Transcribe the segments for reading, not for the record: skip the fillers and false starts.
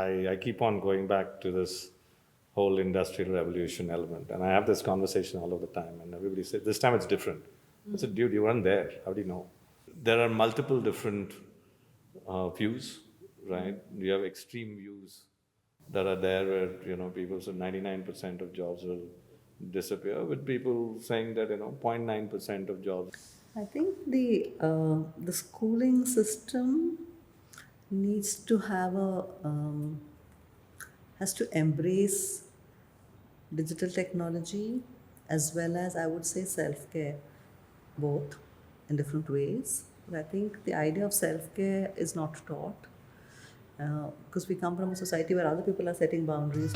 I keep on going back to this whole industrial revolution element, and I have this conversation all of the time, and everybody says this time it's different. I said, dude, you weren't there. How do you know? There are multiple different views, right? You have extreme views that are there where people say 99% of jobs will disappear, with people saying that 0.9% of jobs. I think the schooling system needs to have a has to embrace digital technology as well as, I would say, self care, both in different ways. But I think the idea of self care is not taught because we come from a society where other people are setting boundaries.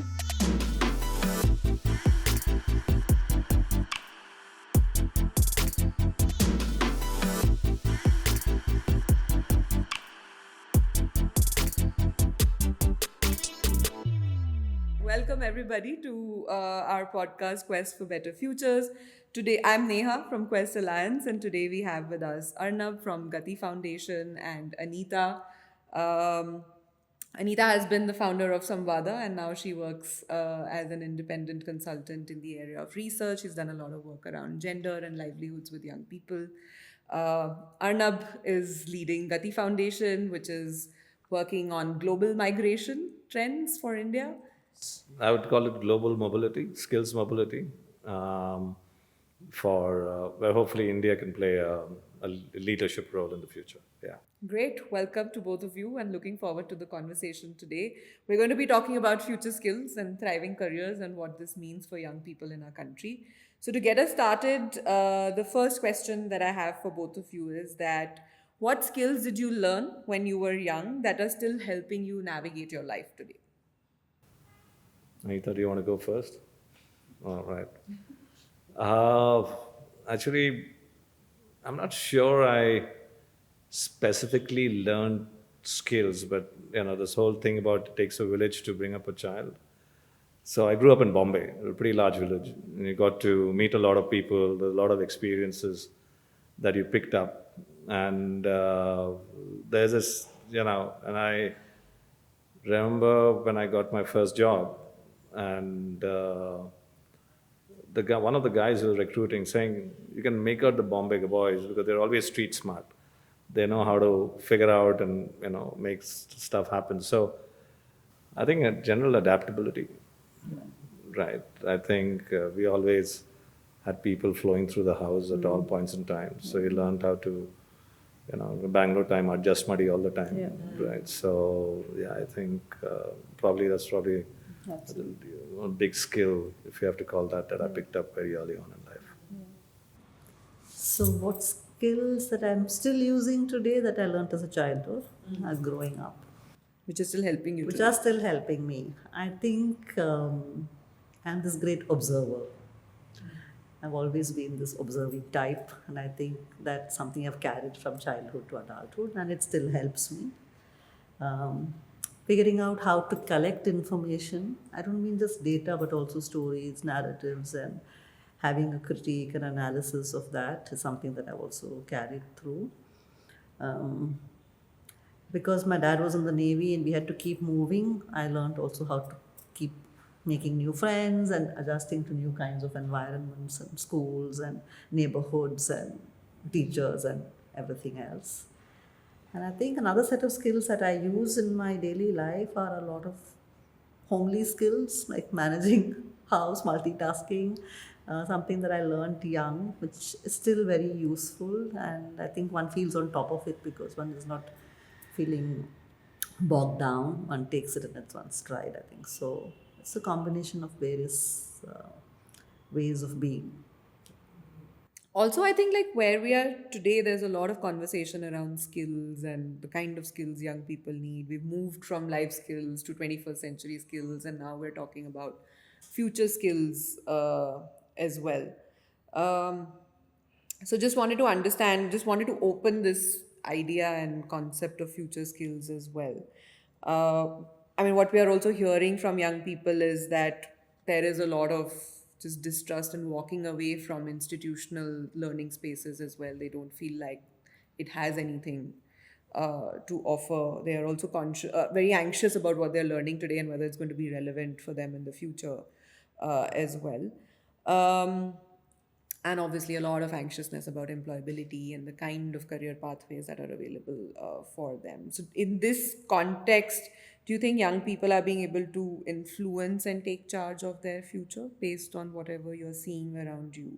Welcome, everybody, to our podcast, Quest for Better Futures. Today, I'm Neha from Quest Alliance, and today we have with us Arnab from Gati Foundation and Anita. Anita has been the founder of Samvada, and now she works as an independent consultant in the area of research. She's done a lot of work around gender and livelihoods with young people. Arnab is leading Gati Foundation, which is working on global migration trends for India. I would call it global mobility, skills mobility, for where hopefully India can play a leadership role in the future. Yeah. Great. Welcome to both of you and looking forward to the conversation today. We're going to be talking about future skills and thriving careers and what this means for young people in our country. So, to get us started, the first question that I have for both of you is that what skills did you learn when you were young that are still helping you navigate your life today? Anita, do you want to go first? All right. Uh, Actually, I'm not sure I specifically learned skills, but this whole thing about it takes a village to bring up a child. So I grew up in Bombay, a pretty large village. And you got to meet a lot of people, a lot of experiences that you picked up. And there's this, and I remember when I got my first job, and one of the guys who was recruiting saying, you can make out the Bombay boys because they're always street smart. They know how to figure out and make stuff happen. So I think a general adaptability, right? I think we always had people flowing through the house at all points in time. So you learned how to, Bangalore time are just muddy all the time, right? So yeah, I think that's probably a big skill, if you have to call that I picked up very early on in life. So, what skills that I'm still using today that I learned as a childhood, as growing up, Which is still helping you which today? are still helping me? I think I'm this great observer. I've always been this observing type, and I think that's something I've carried from childhood to adulthood, and it still helps me. Um, Figuring out how to collect information. I don't mean just data, but also stories, narratives, and having a critique and analysis of that is something that I've also carried through. Um, because my dad was in the Navy and we had to keep moving, I learned also how to keep making new friends and adjusting to new kinds of environments and schools and neighborhoods and teachers and everything else. And I think another set of skills that I use in my daily life are a lot of homely skills like managing house, multitasking, something that I learned young, which is still very useful. And I think one feels on top of it because one is not feeling bogged down, one takes it in its own stride, I think. So it's a combination of various ways of being. Also, I think like where we are today, there's a lot of conversation around skills and the kind of skills young people need. We've moved from life skills to 21st century skills, and now we're talking about future skills as well. Um, so just wanted to understand, just wanted to open this idea and concept of future skills as well. Uh, I mean, what we are also hearing from young people is that there is a lot of just distrust and walking away from institutional learning spaces as well. They don't feel like it has anything. to offer. They are also very anxious about what they're learning today and whether it's going to be relevant for them in the future as well. Um, and obviously, a lot of anxiousness about employability and the kind of career pathways that are available for them. So, in this context, do you think young people are being able to influence and take charge of their future based on whatever you're seeing around you?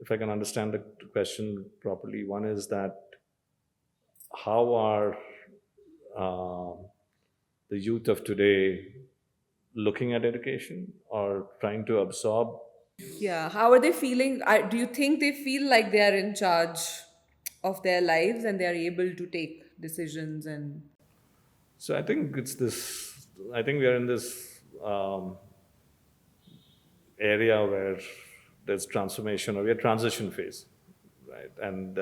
If I can understand the question properly, one is that how are uh, the youth of today looking at education or trying to absorb? Yeah, how are they feeling? Do you think they feel like they are in charge of their lives and they are able to take decisions and So I think it's this. I think we are in this area where there's transformation, or we are transition phase, right? And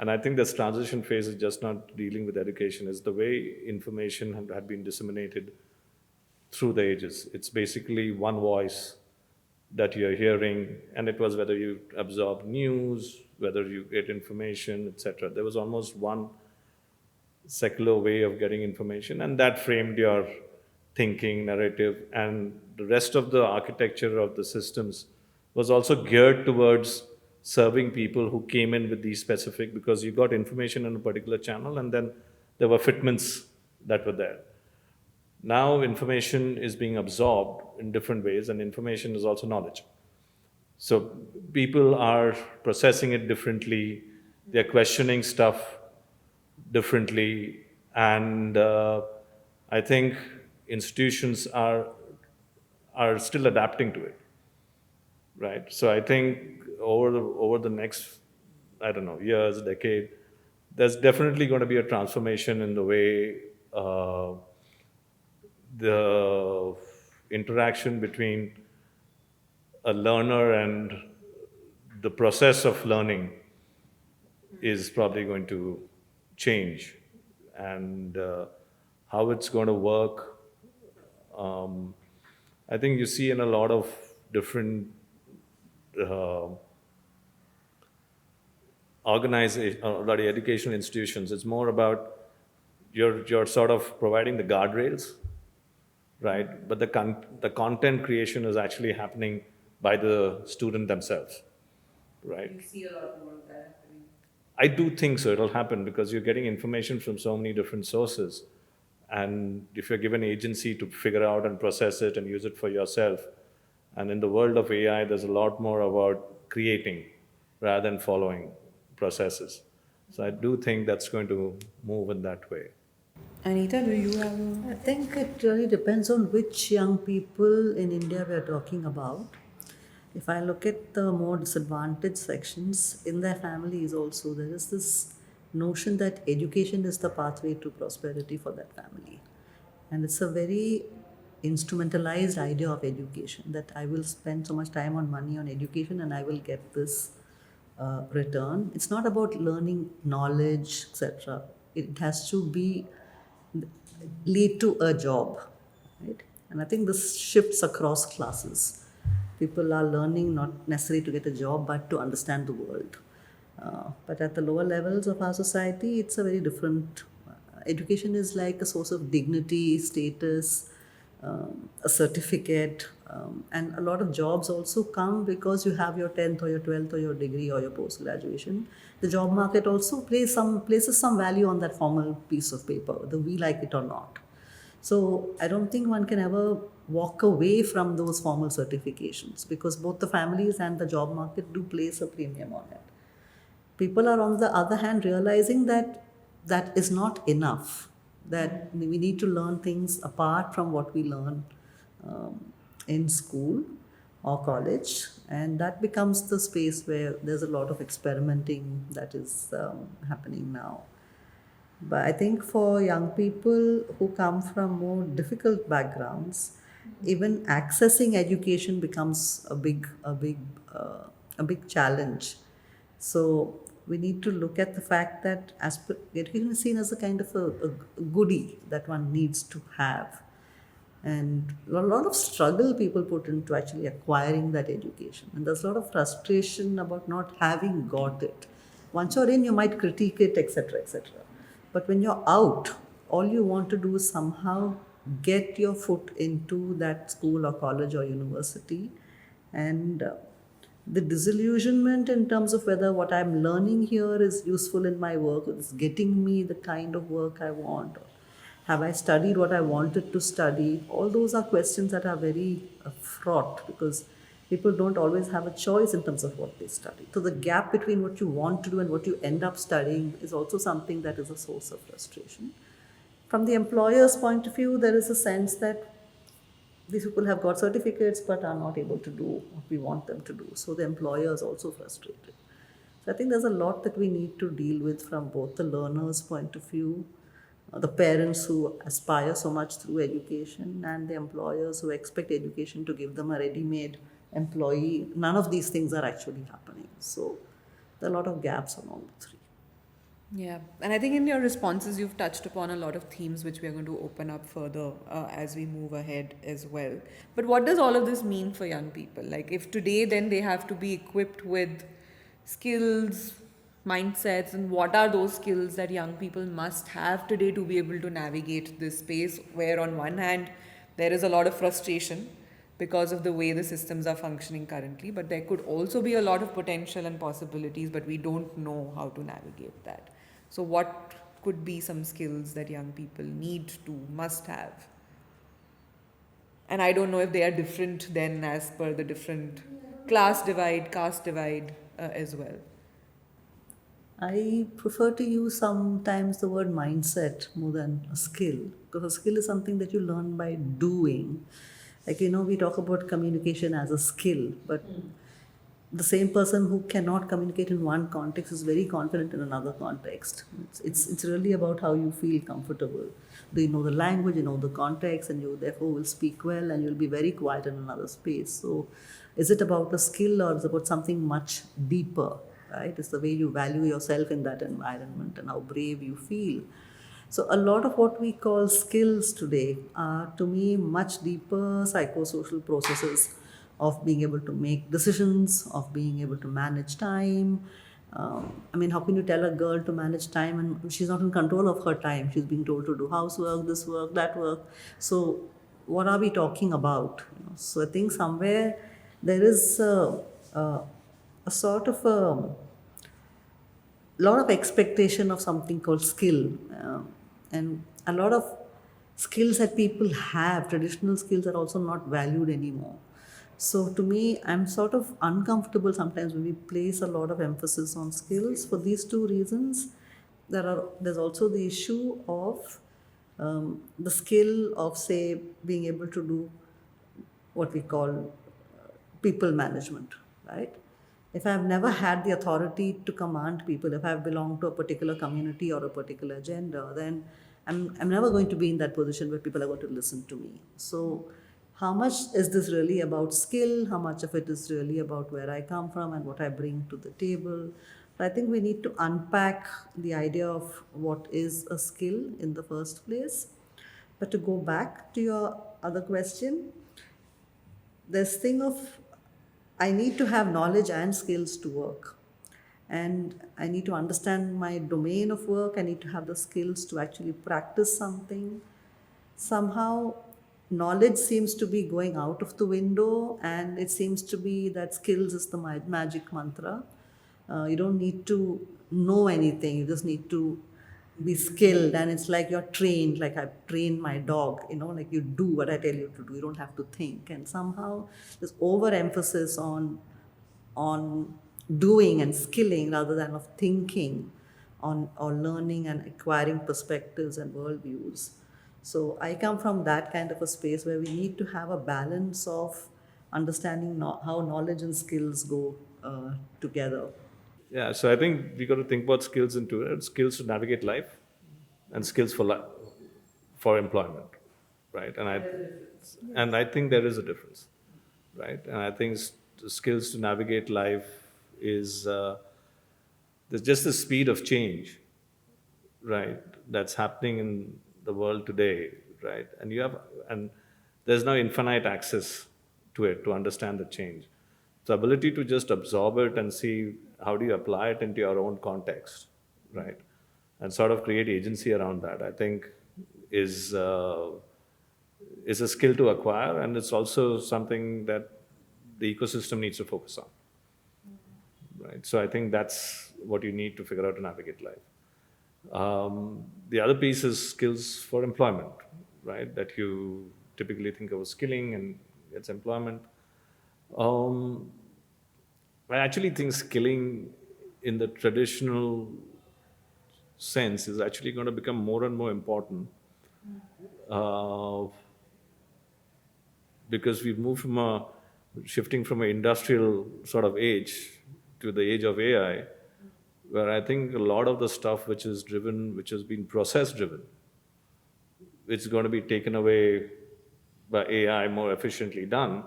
I think this transition phase is just not dealing with education. It's the way information had been disseminated through the ages. It's basically one voice that you're hearing, and it was whether you absorb news, whether you get information, etc. There was almost one secular way of getting information, and that framed your thinking, narrative, and the rest of the architecture of the systems was also geared towards serving people who came in with these specific, because you got information in a particular channel and then there were fitments that were there. Now information is being absorbed in different ways, and information is also knowledge. So people are processing it differently, they're questioning stuff differently, and I think institutions are still adapting to it, right? So I think over the next, I don't know, years, decade, there's definitely going to be a transformation in the way the interaction between a learner and the process of learning is probably going to change, and how it's going to work. I think you see in a lot of different organization, or educational institutions, it's more about you're sort of providing the guardrails, right? But the content creation is actually happening by the student themselves, right? you see a lot more of that happening? I do think so. It'll happen because you're getting information from so many different sources. And if you're given agency to figure out and process it and use it for yourself, and in the world of AI, there's a lot more about creating rather than following processes. So I do think that's going to move in that way. Anita, do you have I think it really depends on which young people in India we are talking about. If I look at the more disadvantaged sections in their families, also, there is this notion that education is the pathway to prosperity for that family. And it's a very instrumentalized idea of education, that I will spend so much time on money on education and I will get this return. It's not about learning knowledge, etc. It has to be lead to a job, right? And I think this shifts across classes. People are learning not necessarily to get a job, but to understand the world. But at the lower levels of our society, it's a very different. Education is like a source of dignity, status, a certificate, and a lot of jobs also come because you have your 10th or your 12th or your degree or your post graduation. The job market also places some value on that formal piece of paper, whether we like it or not. So I don't think one can ever walk away from those formal certifications, because both the families and the job market do place a premium on it. People are, on the other hand, realizing that that is not enough, that we need to learn things apart from what we learn in school or college, and that becomes the space where there's a lot of experimenting that is happening now. But I think for young people who come from more difficult backgrounds, even accessing education becomes a big challenge. So we need to look at the fact that education is seen as a kind of a goodie that one needs to have, and a lot of struggle people put into actually acquiring that education, and there's a lot of frustration about not having got it. Once you're in, you might critique it, etc., etc. But when you're out, all you want to do is somehow get your foot into that school or college or university. And the disillusionment in terms of whether what I'm learning here is useful in my work, is getting me the kind of work I want, have I studied what I wanted to study? All those are questions that are very fraught because people don't always have a choice in terms of what they study. So the gap between what you want to do and what you end up studying is also something that is a source of frustration. From the employer's point of view, there is a sense that these people have got certificates but are not able to do what we want them to do. So the employer is also frustrated. So I think there's a lot that we need to deal with from both the learner's point of view, the parents who aspire so much through education, and the employers who expect education to give them a ready-made employee. None of these things are actually happening. So there are a lot of gaps on all three. Yeah, and I think in your responses, you've touched upon a lot of themes which we are going to open up further as we move ahead as well. But what does all of this mean for young people? Like, if today then they have to be equipped with skills, mindsets, and what are those skills that young people must have today to be able to navigate this space, where on one hand, there is a lot of frustration because of the way the systems are functioning currently, but there could also be a lot of potential and possibilities, but we don't know how to navigate that. So, what could be some skills that young people need to, must have? And I don't know if they are different then as per the different class divide, caste divide as well. I prefer to use sometimes the word mindset more than a skill, because a skill is something that you learn by doing. Like, we talk about communication as a skill, but the same person who cannot communicate in one context is very confident in another context. It's really about how you feel comfortable. Do you know the language, you know the context, and you therefore will speak well and you'll be very quiet in another space. So is it about a skill or is it about something much deeper, right? It's the way you value yourself in that environment and how brave you feel. So a lot of what we call skills today are, to me, much deeper psychosocial processes of being able to make decisions, of being able to manage time. How can you tell a girl to manage time and she's not in control of her time? She's being told to do housework, this work, that work. So what are we talking about? So I think somewhere there is a sort of a lot of expectation of something called skill, and a lot of skills that people have, traditional skills, are also not valued anymore. So to me, I'm sort of uncomfortable sometimes when we place a lot of emphasis on skills for these two reasons. There's also the issue of the skill of, say, being able to do what we call people management, right? If I've never had the authority to command people, if I've belonged to a particular community or a particular gender, then I'm never going to be in that position where people are going to listen to me. So, how much is this really about skill? How much of it is really about where I come from and what I bring to the table? So I think we need to unpack the idea of what is a skill in the first place. But to go back to your other question, this thing of I need to have knowledge and skills to work. And I need to understand my domain of work. I need to have the skills to actually practice something. Somehow, knowledge seems to be going out of the window, and it seems to be that skills is the magic mantra. You don't need to know anything, you just need to be skilled, and it's like you're trained, like I've trained my dog, like you do what I tell you to do, you don't have to think. And somehow this overemphasis on doing and skilling rather than of thinking on or learning and acquiring perspectives and worldviews. So I come from that kind of a space where we need to have a balance of understanding how knowledge and skills go together. Yeah, so I think we got to think about skills in two: skills to navigate life, and skills for for employment, right? And I think there is a difference, right? And I think skills to navigate life is there's just the speed of change, right? That's happening in the world today, right? And there's no infinite access to it to understand the change. The ability to just absorb it and see how do you apply it into your own context, right? and sort of create agency around that, I think is uh, is a skill to acquire, and it's also something that the ecosystem needs to focus on, right? So I think that's what you need to figure out to navigate life. The other piece is skills for employment, right? That you typically think of as skilling and it's employment. Um, I actually think skilling in the traditional sense is actually going to become more and more important uh, because we've moved from a shifting from an industrial sort of age to the age of AI, where I think a lot of the stuff which is driven, which has been process driven, it's going to be taken away by AI, more efficiently done.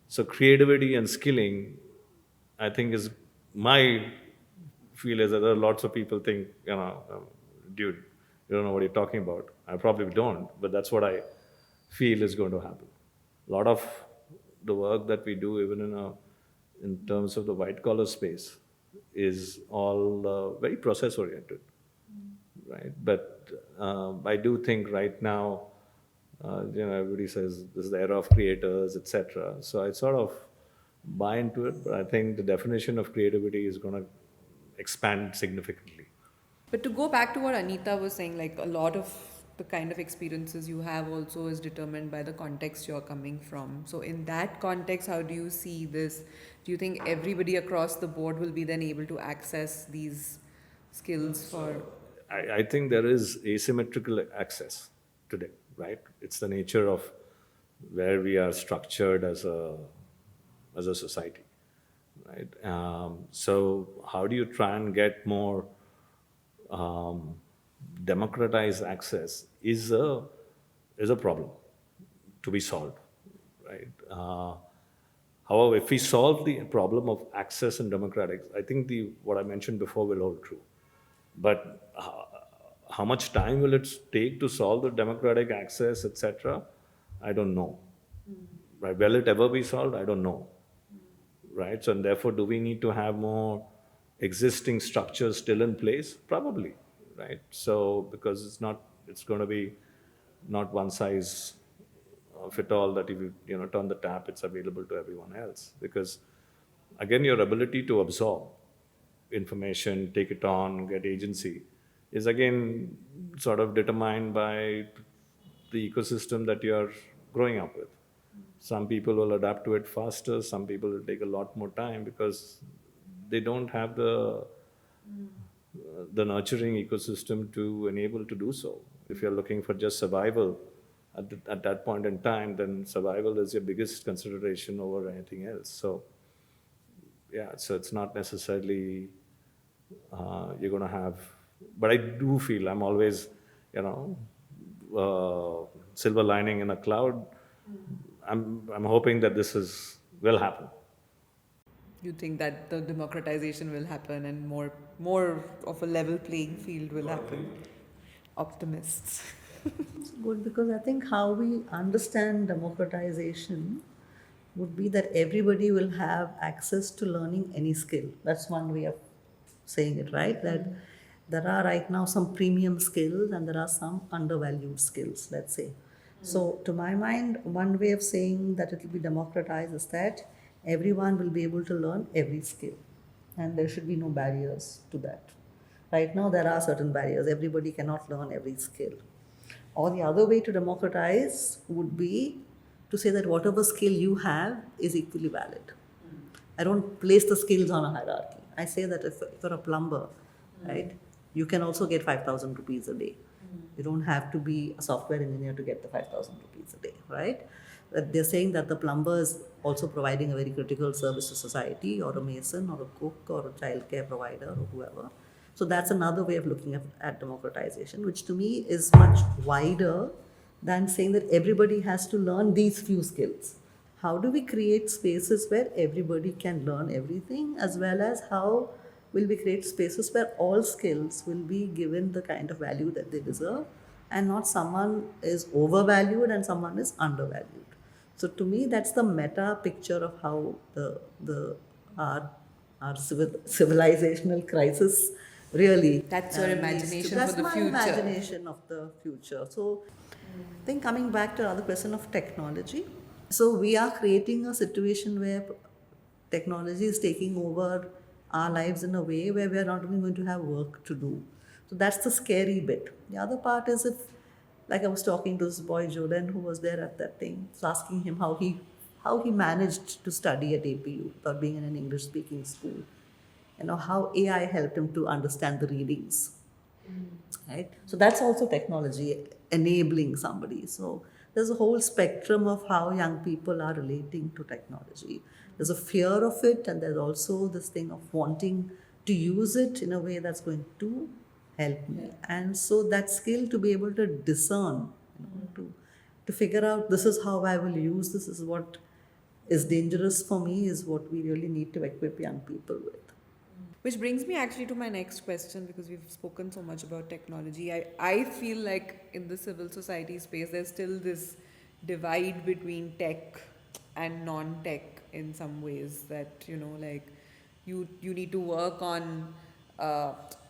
So creativity and skilling, I think, is my feel is that there are lots of people think, dude, you don't know what you're talking about. I probably don't, but that's what I feel is going to happen. A lot of the work that we do, even in terms of the white collar space, is all very process oriented, right? But I do think right now, everybody says this is the era of creators, etc. So I sort of buy into it, but I think the definition of creativity is going to expand significantly. But to go back to what Anita was saying, like a lot of the kind of experiences you have also is determined by the context you're coming from. So, in that context, how do you see this? Do you think everybody across the board will be then able to access these skills for? I think there is asymmetrical access today, right? It's the nature of where we are structured as a society, right? So how do you try and get more um, democratized access is a problem to be solved, right? However, if we solve the problem of access and democratic, I think the what I mentioned before will hold true. But how much time will it take to solve the democratic access, etc.? I don't know. Right? Will it ever be solved? I don't know. Right? So, and therefore, do we need to have more existing structures still in place? Probably. Right? So, because it's going to be not one size fit all that if you turn the tap, it's available to everyone else. Because again, your ability to absorb information, take it on, get agency, is again sort of determined by the ecosystem that you're growing up with. Some people will adapt to it faster, some people will take a lot more time because they don't have the nurturing ecosystem to enable to do so. If you're looking for just survival at that point in time, then survival is your biggest consideration over anything else. So, yeah, so it's not necessarily you're going to have, but I do feel I'm always, silver lining in a cloud. I'm hoping that this is will happen. You think that the democratization will happen and more of a level playing field will happen? Optimists. It's good because I think how we understand democratization would be that everybody will have access to learning any skill. That's one way of saying it, right? That there are right now some premium skills and there are some undervalued skills, let's say. So, to my mind, one way of saying that it will be democratized is that everyone will be able to learn every skill and there should be no barriers to that. Right now, there are certain barriers. Everybody cannot learn every skill. Or the other way to democratize would be to say that whatever skill you have is equally valid. I don't place the skills on a hierarchy. I say that if you're a plumber, right, you can also get 5,000 rupees a day. You don't have to be a software engineer to get the 5,000 rupees a day, right? That they're saying that the plumber is also providing a very critical service to society, or a mason, or a cook, or a childcare provider, or whoever. So that's another way of looking at democratization, which to me is much wider than saying that everybody has to learn these few skills. How do we create spaces where everybody can learn everything, as well as how will we create spaces where all skills will be given the kind of value that they deserve, and not someone is overvalued and someone is undervalued. So to me, that's the meta picture of how the our civilizational crisis really. That's your imagination for That's the my future. imagination of the future. So, I think coming back to another question of technology. So, we are creating a situation where technology is taking over our lives in a way where we are not even going to have work to do. So, that's the scary bit. The other part is if, like I was talking to this boy Jordan who was there at that thing, so asking him how he managed to study at APU without being in an English speaking school, how AI helped him to understand the readings, right? So that's also technology enabling somebody. So there's a whole spectrum of how young people are relating to technology. There's a fear of it, and there's also this thing of wanting to use it in a way that's going to help me. And so that skill to be able to discern, to figure out this is how I will use this is what is dangerous for me is what we really need to equip young people with. Which brings me actually to my next question, because we've spoken so much about technology. I feel like in the civil society space, there's still this divide between tech and non tech in some ways, that, like you need to work on,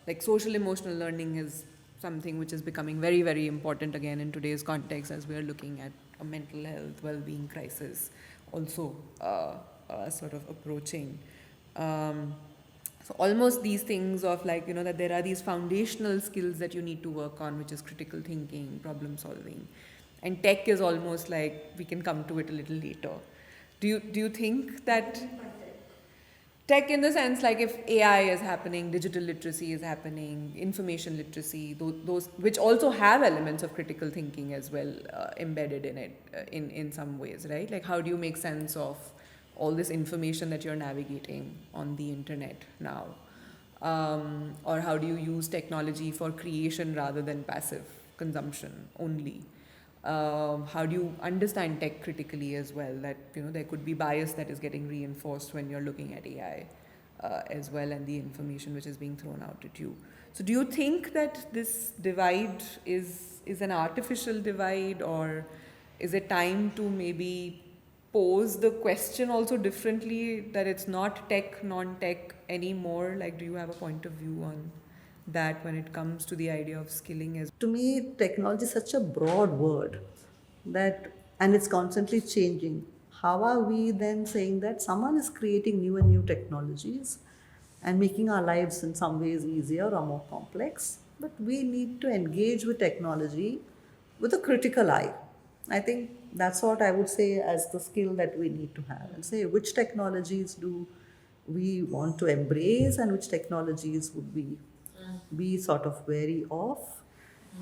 like social emotional learning is something which is becoming very, very important again in today's context, as we're looking at a mental health well-being crisis also sort of approaching. Um, so almost these things of, like, that there are these foundational skills that you need to work on, which is critical thinking, problem solving, and tech is almost like we can come to it a little later. Do you think that tech, in the sense, like, if AI is happening, digital literacy is happening, information literacy, those which also have elements of critical thinking as well embedded in it, in some ways, right? Like, how do you make sense of all this information that you're navigating on the internet now? Or how do you use technology for creation rather than passive consumption only? How do you understand tech critically as well? That there could be bias that is getting reinforced when you're looking at AI as well, and the information which is being thrown out at you. So, do you think that this divide is an artificial divide, or is it time to maybe pose the question also differently, that it's not tech, non-tech anymore? Like, do you have a point of view on that when it comes to the idea of skilling as To me, technology is such a broad word that, and it's constantly changing. How are we then saying that someone is creating new and new technologies and making our lives in some ways easier or more complex? But we need to engage with technology with a critical eye. I think that's what I would say as the skill that we need to have, and say which technologies do we want to embrace and which technologies would we be sort of wary of.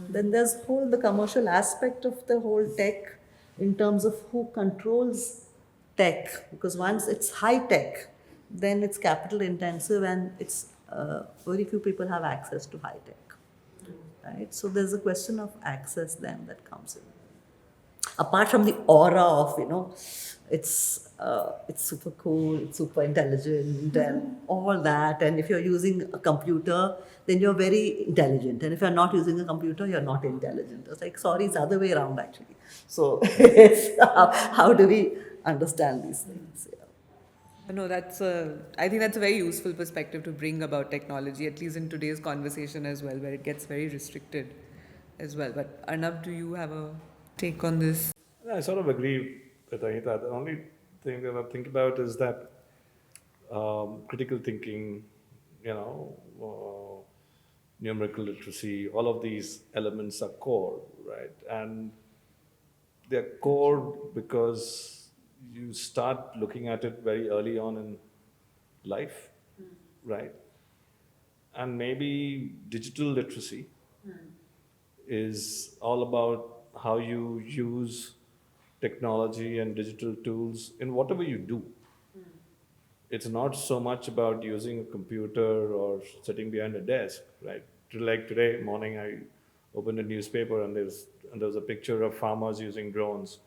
Then there's the commercial aspect of the whole tech in terms of who controls tech, because once it's high tech, then it's capital intensive and it's very few people have access to high tech, right? So there's a question of access then that comes in. Apart from the aura of it's super cool, it's super intelligent, and all that. And if you're using a computer, then you're very intelligent. And if you're not using a computer, you're not intelligent. It's like, sorry, it's the other way around actually. So how do we understand these things? Yeah. No, I think that's a very useful perspective to bring about technology, at least in today's conversation as well, where it gets very restricted as well. But Arnab, do you have a take on this? I sort of agree with Anita. The only thing that I think about is that critical thinking, numerical literacy, all of these elements are core, right? And they're core because you start looking at it very early on in life, right? And maybe digital literacy is all about how you use technology and digital tools in whatever you do. It's not so much about using a computer or sitting behind a desk, right? Like today morning, I opened a newspaper and there was a picture of farmers using drones,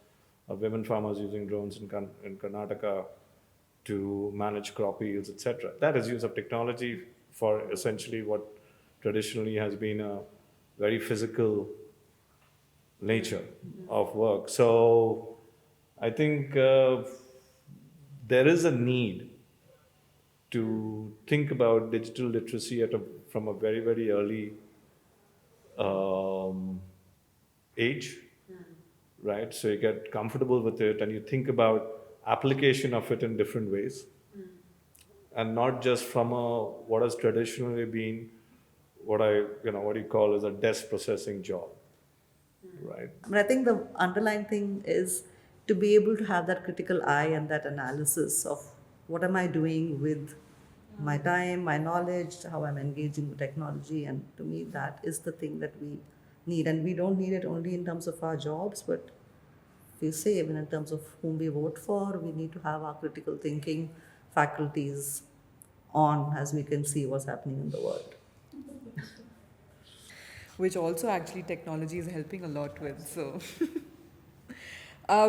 of women farmers using drones in Karnataka to manage crop yields, etc. That is use of technology for essentially what traditionally has been a very physical nature of work. So I think there is a need to think about digital literacy from a very, very early um, age, right? So you get comfortable with it and you think about application of it in different ways, and not just from a what has traditionally been what you call as a desk processing job, right? But I think the underlying thing is to be able to have that critical eye and that analysis of what am I doing with my time, my knowledge, how I'm engaging with technology. And to me, that is the thing that we need. And we don't need it only in terms of our jobs, but if you say even in terms of whom we vote for, we need to have our critical thinking faculties on as we can see what's happening in the world. Which also actually technology is helping a lot with. So,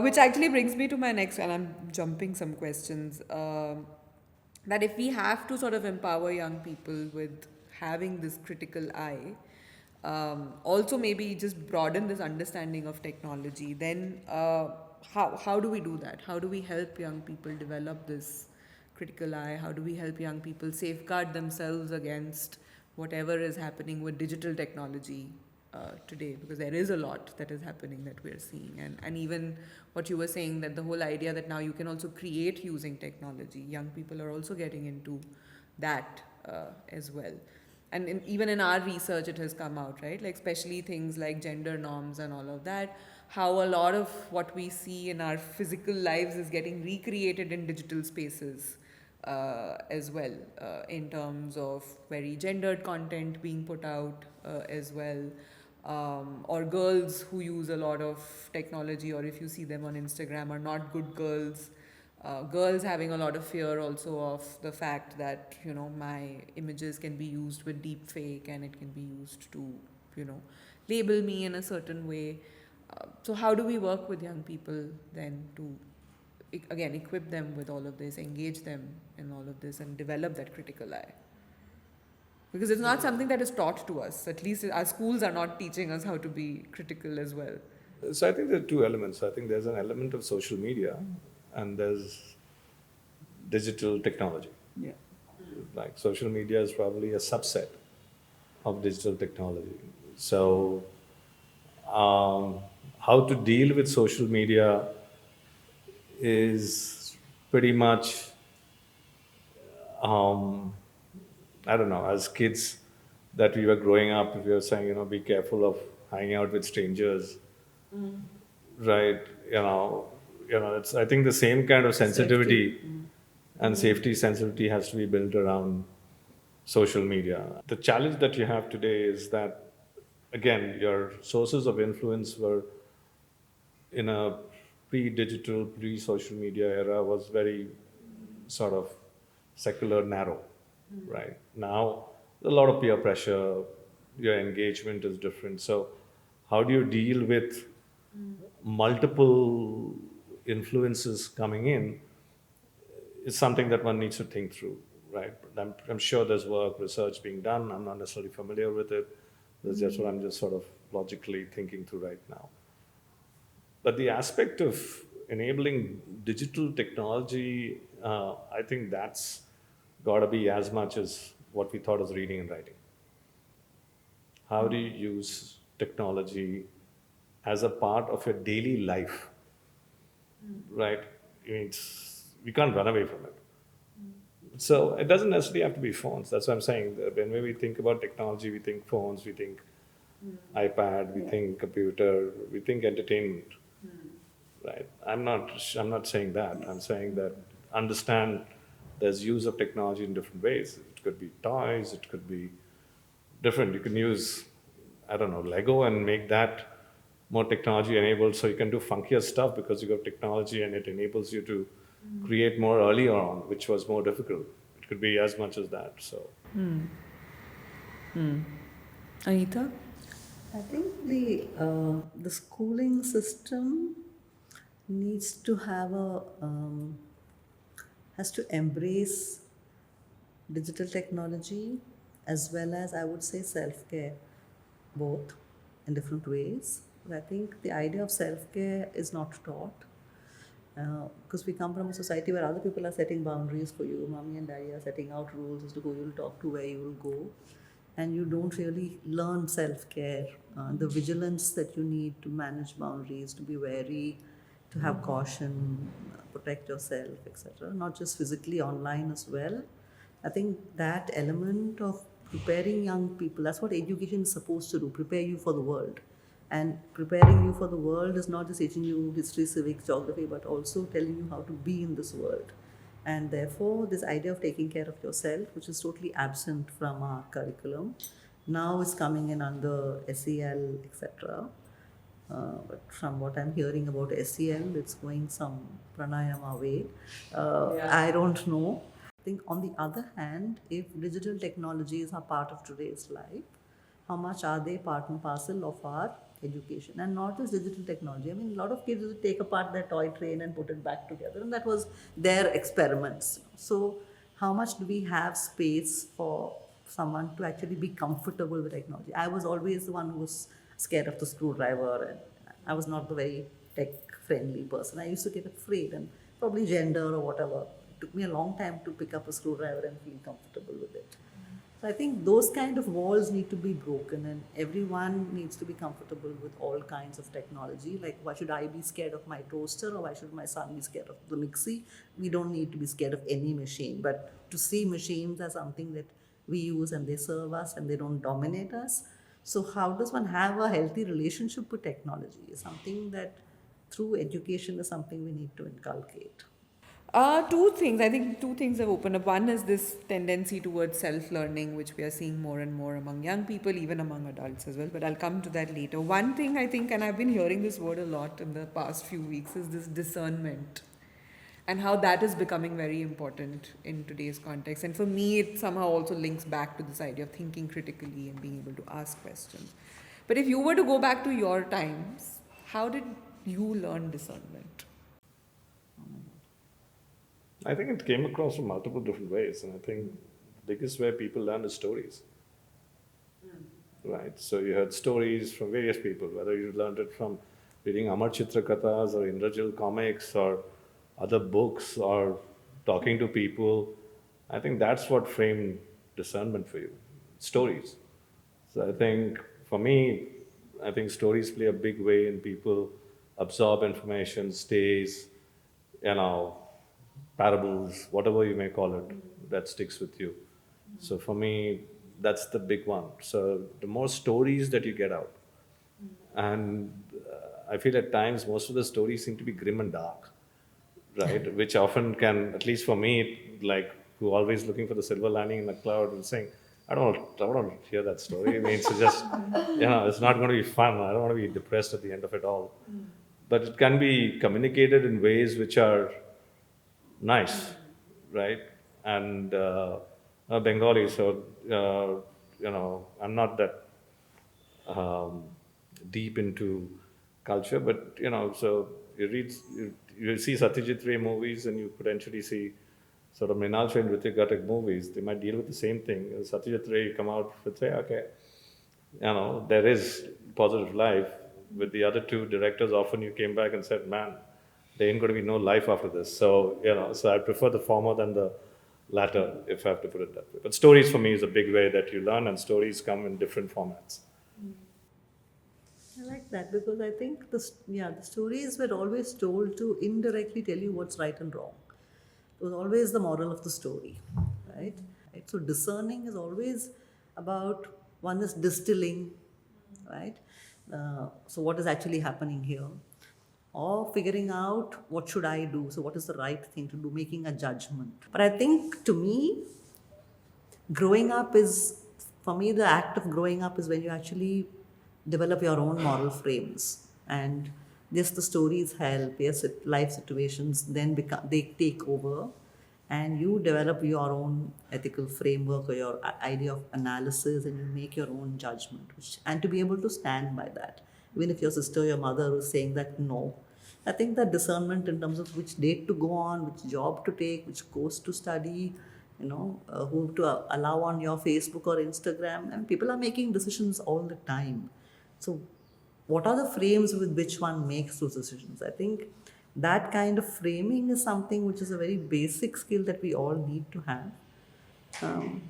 which actually brings me to my next, and I'm jumping some questions. That if we have to sort of empower young people with having this critical eye, also maybe just broaden this understanding of technology, then how do we do that? How do we help young people develop this critical eye? How do we help young people safeguard themselves against whatever is happening with digital technology today? Because there is a lot that is happening that we're seeing. And even what you were saying, that the whole idea that now you can also create using technology, young people are also getting into that as well. And even in our research, it has come out, right? Like, especially things like gender norms and all of that, how a lot of what we see in our physical lives is getting recreated in digital spaces as well, in terms of very gendered content being put out as well, or girls who use a lot of technology, or if you see them on Instagram, are not good girls. Girls having a lot of fear also of the fact that, you know, my images can be used with deep fake and it can be used to, you know, label me in a certain way. So how do we work with young people then to again equip them with all of this, engage them in all of this, and develop that critical eye? Because it's not something that is taught to us. At least our schools are not teaching us how to be critical as well. So I think there are two elements. I think there's an element of social media and there's digital technology. Yeah. Like social media is probably a subset of digital technology. So how to deal with social media is pretty much, I don't know, as kids that we were growing up, we were saying, be careful of hanging out with strangers, right? It's, I think the same kind of sensitivity and safety sensitivity has to be built around social media. The challenge that you have today is that, again, your sources of influence were in a pre-digital, pre-social media era was very sort of secular, narrow, right? Now, a lot of peer pressure, your engagement is different. So, how do you deal with multiple influences coming in is something that one needs to think through, right? I'm sure there's work, research being done. I'm not necessarily familiar with it. That's just what I'm just sort of logically thinking through right now. But the aspect of enabling digital technology, I think that's got to be as much as what we thought was reading and writing. How do you use technology as a part of your daily life, right? I mean, we can't run away from it. So it doesn't necessarily have to be phones. That's what I'm saying. When we think about technology, we think phones, we think iPad, we think computer, we think entertainment, right? I'm not saying that. I'm saying that understand there's use of technology in different ways. It could be toys, it could be different. You can use, I don't know, Lego and make that more technology enabled so you can do funkier stuff because you got technology and it enables you to create more earlier on, which was more difficult. It could be as much as that. So, Anita? I think the schooling system needs to have has to embrace digital technology as well as, I would say, self-care, both in different ways. But I think the idea of self-care is not taught. Because we come from a society where other people are setting boundaries for you. Mommy and daddy are setting out rules as to who you'll talk to, where you will go. And you don't really learn self care, the vigilance that you need to manage boundaries, to be wary, to have caution, protect yourself, etc. Not just physically, online as well. I think that element of preparing young people, that's what education is supposed to do, prepare you for the world. And preparing you for the world is not just teaching you history, civics, geography, but also telling you how to be in this world. And therefore, this idea of taking care of yourself, which is totally absent from our curriculum, now is coming in under SEL, etc. But from what I'm hearing about SEL, it's going some pranayama way. I don't know. I think, on the other hand, if digital technologies are part of today's life, how much are they part and parcel of our education? And not just digital technology. I mean, a lot of kids would take apart their toy train and put it back together, and that was their experiments. So, how much do we have space for someone to actually be comfortable with technology? I was always the one who was scared of the screwdriver, and I was not the very tech friendly person. I used to get afraid, and probably gender or whatever. It took me a long time to pick up a screwdriver and feel comfortable with it. So I think those kind of walls need to be broken, and everyone needs to be comfortable with all kinds of technology. Like, why should I be scared of my toaster, or why should my son be scared of the mixie? We don't need to be scared of any machine, but to see machines as something that we use and they serve us and they don't dominate us. So how does one have a healthy relationship with technology is something that through education is something we need to inculcate. Two things. I think two things have opened up. One is this tendency towards self-learning, which we are seeing more and more among young people, even among adults as well. But I'll come to that later. One thing I think, and I've been hearing this word a lot in the past few weeks, is this discernment, and how that is becoming very important in today's context. And for me, it somehow also links back to this idea of thinking critically and being able to ask questions. But if you were to go back to your times, how did you learn discernment? I think it came across from multiple different ways, and I think the biggest way people learn is stories. Right? So you heard stories from various people, whether you learned it from reading Amar Chitra Kathas or Indrajil comics or other books or talking to people. I think that's what framed discernment for you. Stories. So I think for me, I think stories play a big way in people absorb information, stays, parables, whatever you may call it, that sticks with you. So for me, that's the big one. So the more stories that you get out, and I feel at times most of the stories seem to be grim and dark, right? Which often can, at least for me, like who always looking for the silver lining in the cloud and saying, I don't want to hear that story. I mean, it's just, it's not going to be fun. I don't want to be depressed at the end of it all. But it can be communicated in ways which are nice, right? And Bengali, so I'm not that deep into culture, but so you see Satyajit Ray movies, and you potentially see sort of Mrinal and Ritik Ghatak movies. They might deal with the same thing. Satyajit Ray come out with say, okay, there is positive life. With the other two directors, often you came back and said, man, there ain't going to be no life after this. So, so I prefer the former than the latter, if I have to put it that way. But stories for me is a big way that you learn, and stories come in different formats. I like that, because I think the stories were always told to indirectly tell you what's right and wrong. It was always the moral of the story, right? So discerning is always about, one is distilling, right? So what is actually happening here? Or figuring out what should I do, so what is the right thing to do, making a judgment. But I think, to me, for me, the act of growing up is when you actually develop your own moral frames. And yes, the stories help, yes, life situations then they take over, and you develop your own ethical framework or your idea of analysis, and you make your own judgment, and to be able to stand by that. Even if your sister, your mother is saying that no, I think that discernment in terms of which date to go on, which job to take, which course to study, who to allow on your Facebook or Instagram, and people are making decisions all the time. So what are the frames with which one makes those decisions? I think That kind of framing is something which is a very basic skill that we all need to have. Um,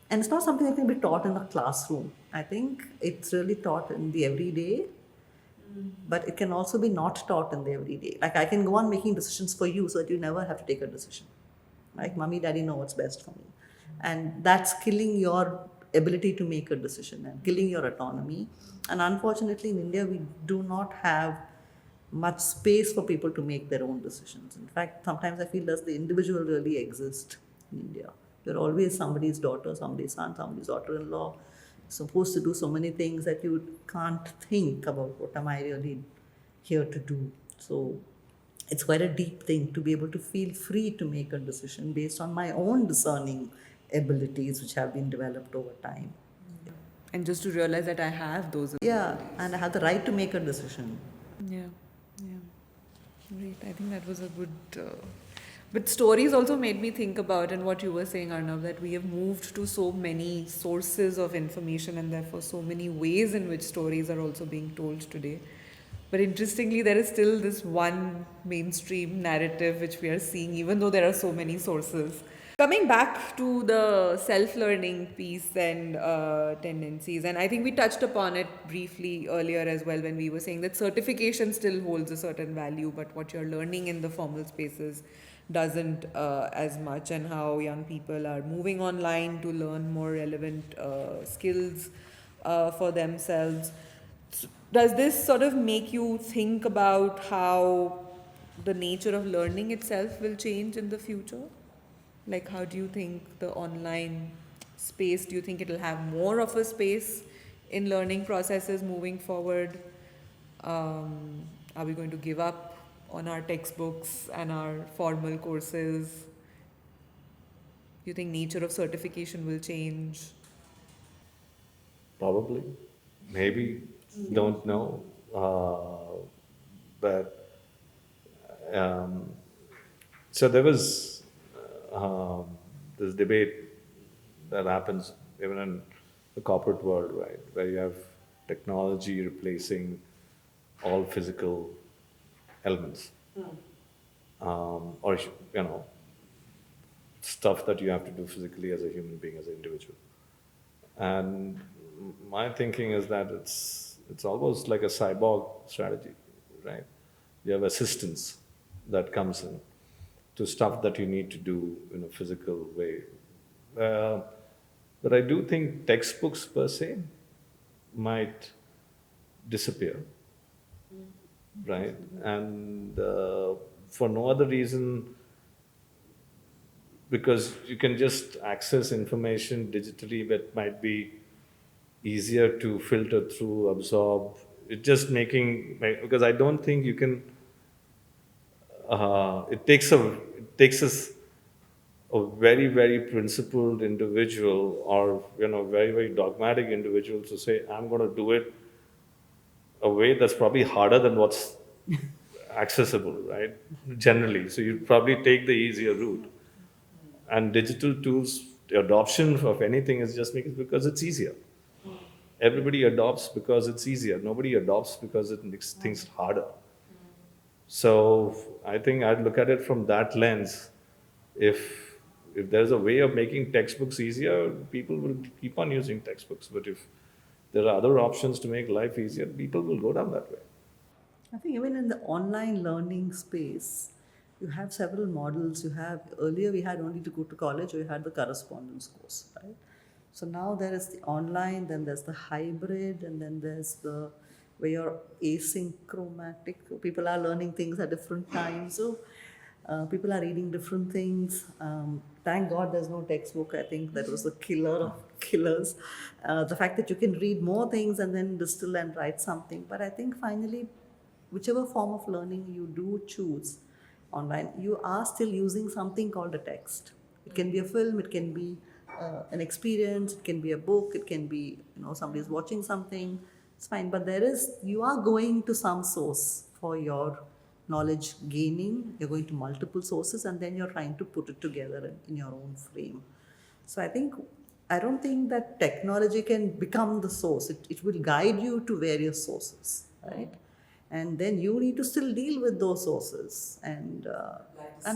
and it's not something that can be taught in the classroom. I think it's really taught in the everyday, but it can also be not taught in the everyday. Like I can go on making decisions for you so that you never have to take a decision. Like mommy, daddy know what's best for me. And that's killing your ability to make a decision and killing your autonomy. And unfortunately, in India, we do not have much space for people to make their own decisions. In fact, sometimes I feel does the individual really exist in India? You're always somebody's daughter, somebody's son, somebody's daughter-in-law, supposed to do so many things that you can't think about what am I really here to do. So it's quite a deep thing to be able to feel free to make a decision based on my own discerning abilities which have been developed over time. And just to realize that I have those. Yeah, and I have the right to make a decision. Yeah, yeah. Great. I think that was a good. But stories also made me think about, and what you were saying, Arnav, that we have moved to so many sources of information and therefore so many ways in which stories are also being told today. But interestingly, there is still this one mainstream narrative which we are seeing, even though there are so many sources. Coming back to the self-learning piece and tendencies, and I think we touched upon it briefly earlier as well when we were saying that certification still holds a certain value, but what you're learning in the formal spaces doesn't as much, and how young people are moving online to learn more relevant skills for themselves. Does this sort of make you think about how the nature of learning itself will change in the future? Like, how do you think the online space, do you think it'll have more of a space in learning processes moving forward? Are we going to give up on our textbooks and our formal courses? Do you think nature of certification will change? Probably, maybe, don't know. But so there was this debate that happens even in the corporate world, right, where you have technology replacing all physical elements, or stuff that you have to do physically as a human being, as an individual. And my thinking is that it's almost like a cyborg strategy, right? You have assistance that comes in to stuff that you need to do in a physical way. But I do think textbooks per se might disappear, right? And for no other reason, because you can just access information digitally, but might be easier to filter through, absorb. It just making, because I don't think you can. It takes a very, very principled individual, or very, very dogmatic individual, to say I'm going to do it a way that's probably harder than what's accessible, right? Generally, so you probably take the easier route. And digital tools, the adoption of anything is just because it's easier. Everybody adopts because it's easier. Nobody adopts because it makes things harder. So I think I'd look at it from that lens. If there's a way of making textbooks easier, people will keep on using textbooks. But if there are other options to make life easier, people will go down that way. I think even in the online learning space, you have several models. You have earlier we had only to go to college, or you had the correspondence course, right? So now there is the online, then there's the hybrid, and then there's the where you're asynchrommatic. People are learning things at different times. So people are reading different things. Thank God there's no textbook. I think that was the killer of killers. The fact that you can read more things and then distill and write something. But I think finally, whichever form of learning you do choose online, you are still using something called a text. It can be a film, it can be an experience, it can be a book, it can be somebody's watching something. It's fine, but you are going to some source for your knowledge gaining. You're going to multiple sources, and then you're trying to put it together in your own frame. So I don't think that technology can become the source. It will guide you to various sources, right? and then you need to still deal with those sources and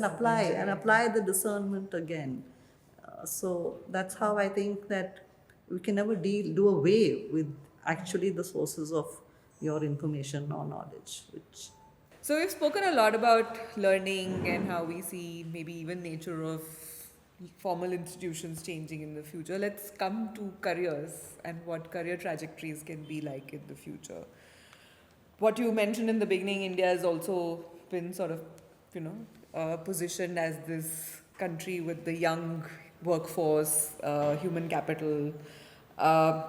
apply the discernment again. So that's how I think that we can never do away with actually the sources of your information or knowledge, which So we've spoken a lot about learning and how we see maybe even nature of formal institutions changing in the future. Let's come to careers and what career trajectories can be like in the future. What you mentioned in the beginning, India has also been sort of, positioned as this country with the young workforce, human capital. Uh,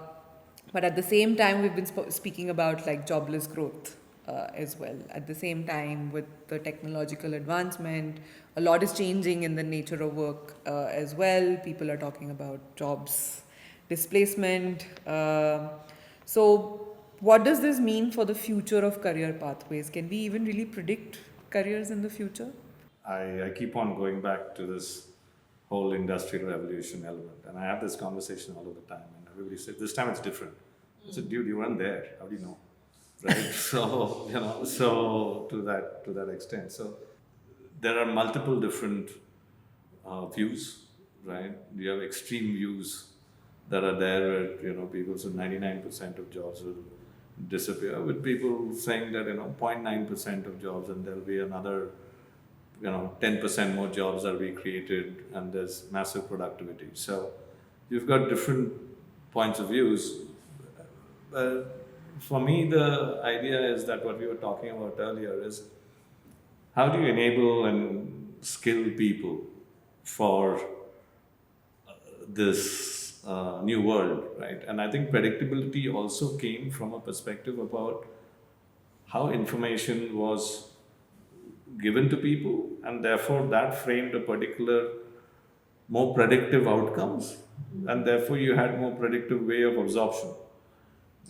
but at the same time, we've been speaking about like jobless growth as well. At the same time, with the technological advancement, a lot is changing in the nature of work as well. People are talking about jobs displacement. So, what does this mean for the future of career pathways? Can we even really predict careers in the future? I keep on going back to this whole industrial revolution element, and I have this conversation all of the time, and everybody says this time it's different. I said, dude, you weren't there. How do you know? Right? So so to that extent, so there are multiple different views, right? You have extreme views that are there where people say 99% of jobs will disappear, with people saying that 0.9% of jobs, and there'll be another 10% more jobs that will be created, and there's massive productivity. So you've got different points of views. For me, the idea is that what we were talking about earlier is how do you enable and skill people for this new world, right? And I think predictability also came from a perspective about how information was given to people, and therefore that framed a particular more predictive outcomes, and therefore you had more predictive way of absorption.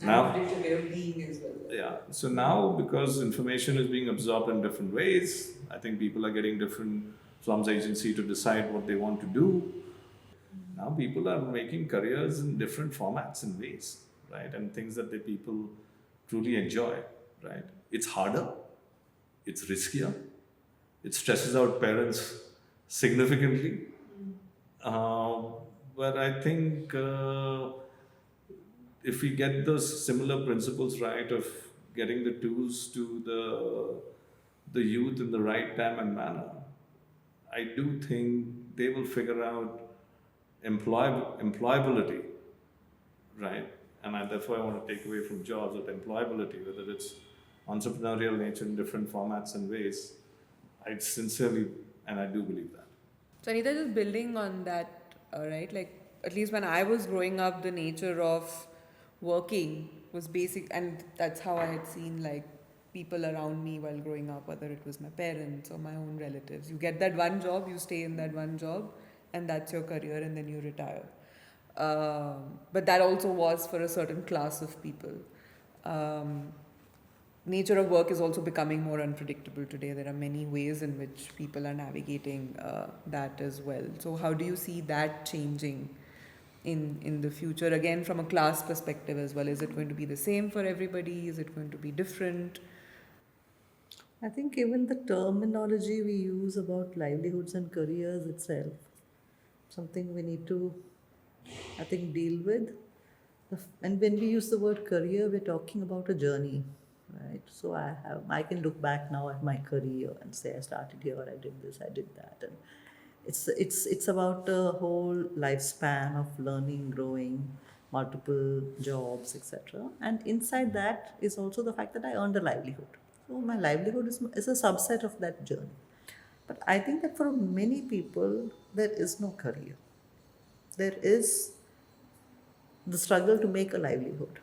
Now, predictive way of being as well. yeah. So now, because information is being absorbed in different ways, I think people are getting different from the agency to decide what they want to do. Now people are making careers in different formats and ways, right? And things that the people truly enjoy, right? It's harder, it's riskier, it stresses out parents significantly. But I think if we get those similar principles right of getting the tools to the youth in the right time and manner, I do think they will figure out employability, right? And therefore I want to take away from jobs that employability, whether it's entrepreneurial nature in different formats and ways. I sincerely, and I do believe that. So, Anita, just building on that, right? Like, at least when I was growing up, the nature of working was basic, and that's how I had seen like people around me while growing up, whether it was my parents or my own relatives. You get that one job, you stay in that one job, and that's your career, and then you retire. But that also was for a certain class of people. Nature of work is also becoming more unpredictable today. There are many ways in which people are navigating that as well. So, how do you see that changing in the future? Again, from a class perspective as well, is it going to be the same for everybody? Is it going to be different? I think even the terminology we use about livelihoods and careers itself, something we need to, I think, deal with. And when we use the word career, we're talking about a journey, right? So I can look back now at my career and say I started here, I did this, I did that, and it's about a whole lifespan of learning, growing, multiple jobs, etc. And inside that is also the fact that I earned a livelihood. So my livelihood is a subset of that journey. But I think that for many people, there is no career. There is the struggle to make a livelihood.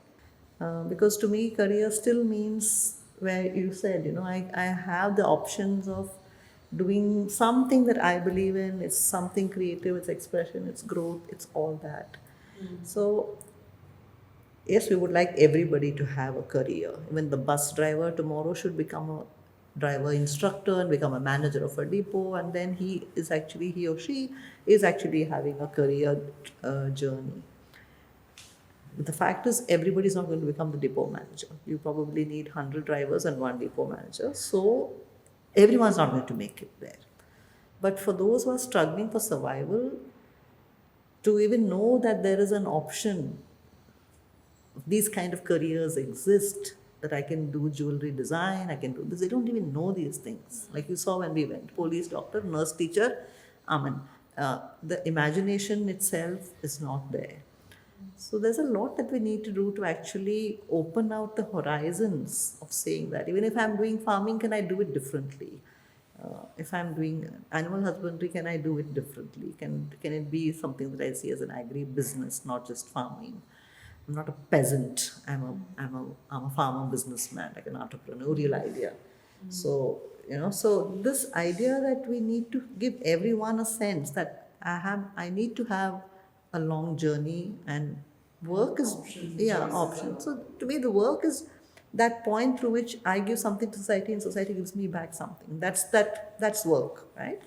Because to me, career still means where you said, I have the options of doing something that I believe in. It's something creative, it's expression, it's growth, it's all that. So, yes, we would like everybody to have a career. Even the bus driver tomorrow should become a driver instructor and become a manager of a depot, and then he or she is actually having a career journey. But the fact is, everybody's not going to become the depot manager. You probably need 100 drivers and one depot manager. So everyone's not going to make it there. But for those who are struggling for survival, to even know that there is an option, these kind of careers exist, that I can do jewelry design, I can do this. They don't even know these things. Like you saw when we went, police, doctor, nurse, teacher. I mean, the imagination itself is not there. So there's a lot that we need to do to actually open out the horizons of saying that even if I'm doing farming, can I do it differently? If I'm doing animal husbandry, can I do it differently? Can it be something that I see as an agri business, not just farming? I'm not a peasant. I'm a farmer businessman, like an entrepreneurial idea. So so this idea that we need to give everyone a sense that I need to have a long journey, and work is option. So to me, the work is that point through which I give something to society and society gives me back something. That's work, right?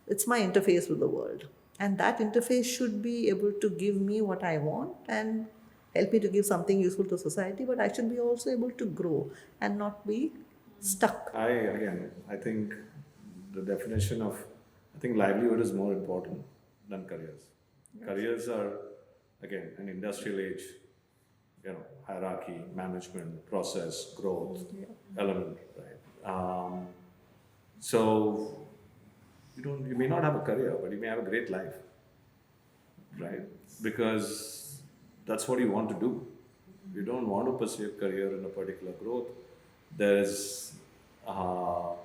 It's my interface with the world, and that interface should be able to give me what I want and help me to give something useful to society. But I should be also able to grow and not be stuck. I think the definition of, I think livelihood is more important than careers. Yes. Careers are, again, an industrial age, hierarchy, management, process, growth, element, right? So you may not have a career, but you may have a great life, right? Because that's what you want to do. You don't want to pursue a career in a particular growth. There's, and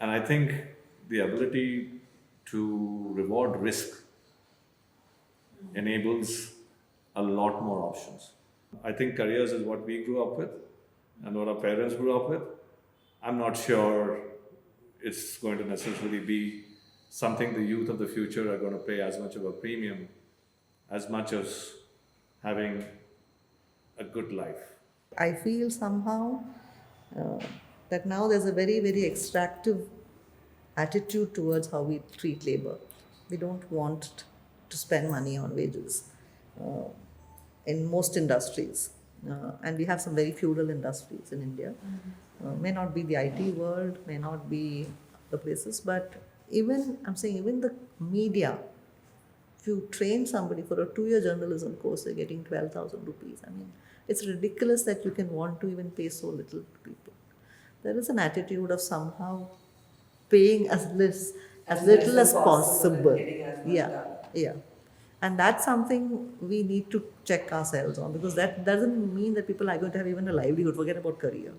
I think the ability to reward risk enables a lot more options. I think careers is what we grew up with and what our parents grew up with. I'm not sure it's going to necessarily be something the youth of the future are going to pay as much of a premium as much as having a good life. I feel somehow that now there's a very, very extractive attitude towards how we treat labor. We don't want to spend money on wages in most industries. And we have some very feudal industries in India. May not be the IT world, may not be the places, but even the media, if you train somebody for a 2-year journalism course, they're getting 12,000 rupees. I mean, it's ridiculous that you can want to even pay so little to people. There is an attitude of somehow paying as little as possible. Yeah. And that's something we need to check ourselves on, because that doesn't mean that people are going to have even a livelihood. Forget about career,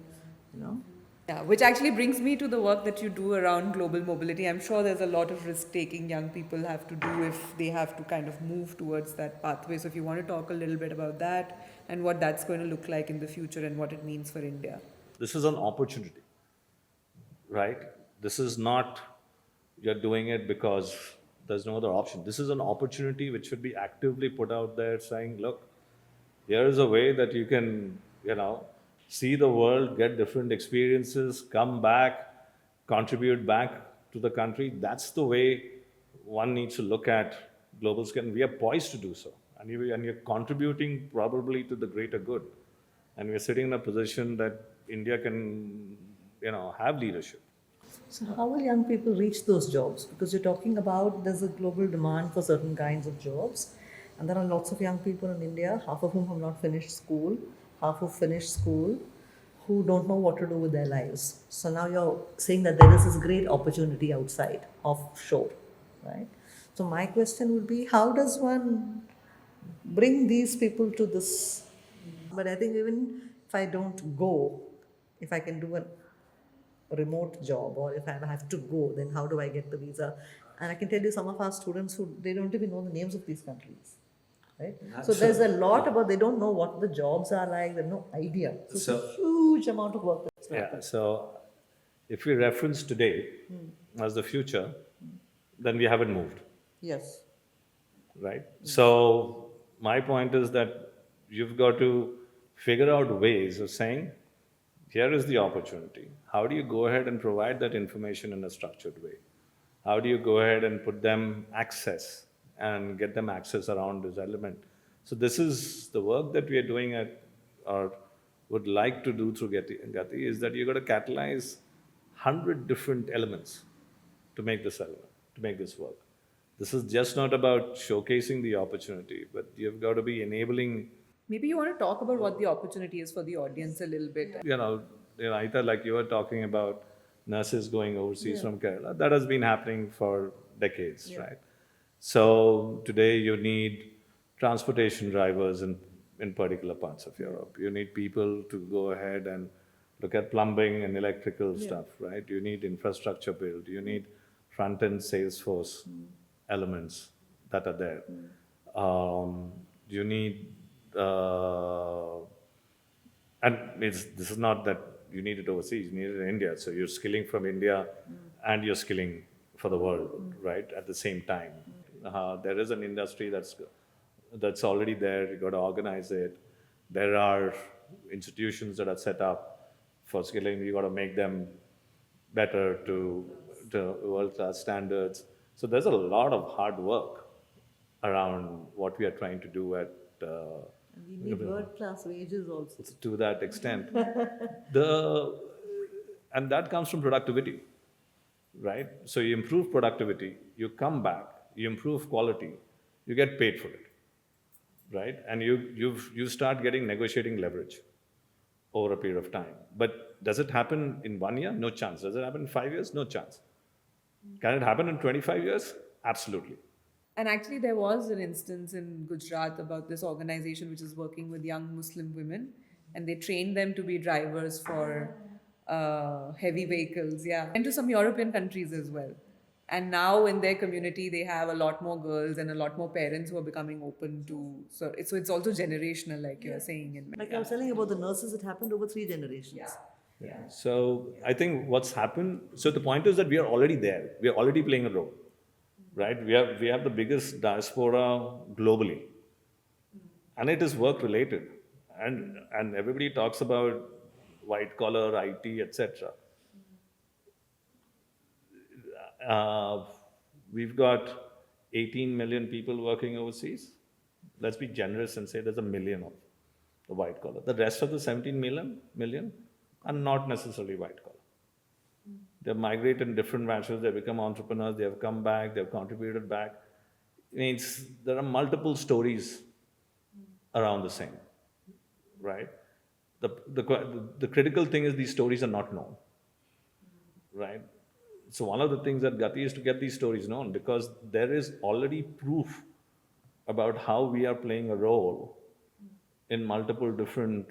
Yeah, which actually brings me to the work that you do around global mobility. I'm sure there's a lot of risk-taking young people have to do if they have to kind of move towards that pathway. So if you want to talk a little bit about that and what that's going to look like in the future and what it means for India. This is an opportunity, right? This is not you're doing it because there's no other option. This is an opportunity which should be actively put out there saying, look, here is a way that you can, see the world, get different experiences, come back, contribute back to the country. That's the way one needs to look at global scale. We are poised to do so. And you're contributing probably to the greater good. And we're sitting in a position that India can, have leadership. So how will young people reach those jobs? Because you're talking about there's a global demand for certain kinds of jobs. And there are lots of young people in India, half of whom have not finished school, half who finished school, who don't know what to do with their lives. So now you're saying that there is this great opportunity outside, offshore, right? So my question would be, how does one bring these people to this? But I think even if I don't go, if I can do a remote job, or if I have to go, then how do I get the visa? And I can tell you, some of our students who they don't even know the names of these countries, right? So there's a lot about, they don't know what the jobs are like, they have no idea. So it's a huge amount of work that's happening. So if we reference today as the future, then we haven't moved. Yes. Right? So my point is that you've got to figure out ways of saying, here is the opportunity. How do you go ahead and provide that information in a structured way? How do you go ahead and put them access and get them access around this element? So this is the work that we are doing at, or would like to do through Gati, is that you got to catalyze 100 different elements to make this element, to make this work. This is just not about showcasing the opportunity, but you've got to be enabling. Maybe you want to talk about what the opportunity is for the audience a little bit. Aita, like you were talking about nurses going overseas from Kerala, that has been happening for decades, right? So today you need transportation drivers in particular parts of Europe. You need people to go ahead and look at plumbing and electrical stuff, right? You need infrastructure build. You need front-end Salesforce elements that are there. You need and this is not that you need it overseas, you need it in India. So you're skilling from India and you're skilling for the world, right, at the same time. There is an industry that's already there. You got to organize it. There are institutions that are set up for skilling. You got to make them better to world-class standards. So there's a lot of hard work around what we are trying to do at. And we need world-class wages also. To that extent, and that comes from productivity, right? So you improve productivity, you come back, you improve quality, you get paid for it, right? And you start getting negotiating leverage over a period of time. But does it happen in 1 year? No chance. Does it happen in 5 years? No chance. Can it happen in 25 years? Absolutely. And actually, there was an instance in Gujarat about this organization which is working with young Muslim women, and they trained them to be drivers for heavy vehicles. Yeah, and to some European countries as well. And now in their community, they have a lot more girls and a lot more parents who are becoming open to. So it's also generational, like you're saying. Like I was telling you about the nurses, it happened over 3 generations. Yeah. So I think what's happened. So the point is that we are already there. We are already playing a role. Right, we have the biggest diaspora globally, and it is work related, and everybody talks about white collar, IT, etc. We've got 18 million people working overseas. Let's be generous and say there's 1 million of the white collar. The rest of the 17 million are not necessarily white collar. They've migrated in different branches, they become entrepreneurs, they have come back, they've contributed back. It means there are multiple stories around the same, right? The critical thing is these stories are not known, right? So one of the things that Gati is to get these stories known, because there is already proof about how we are playing a role in multiple different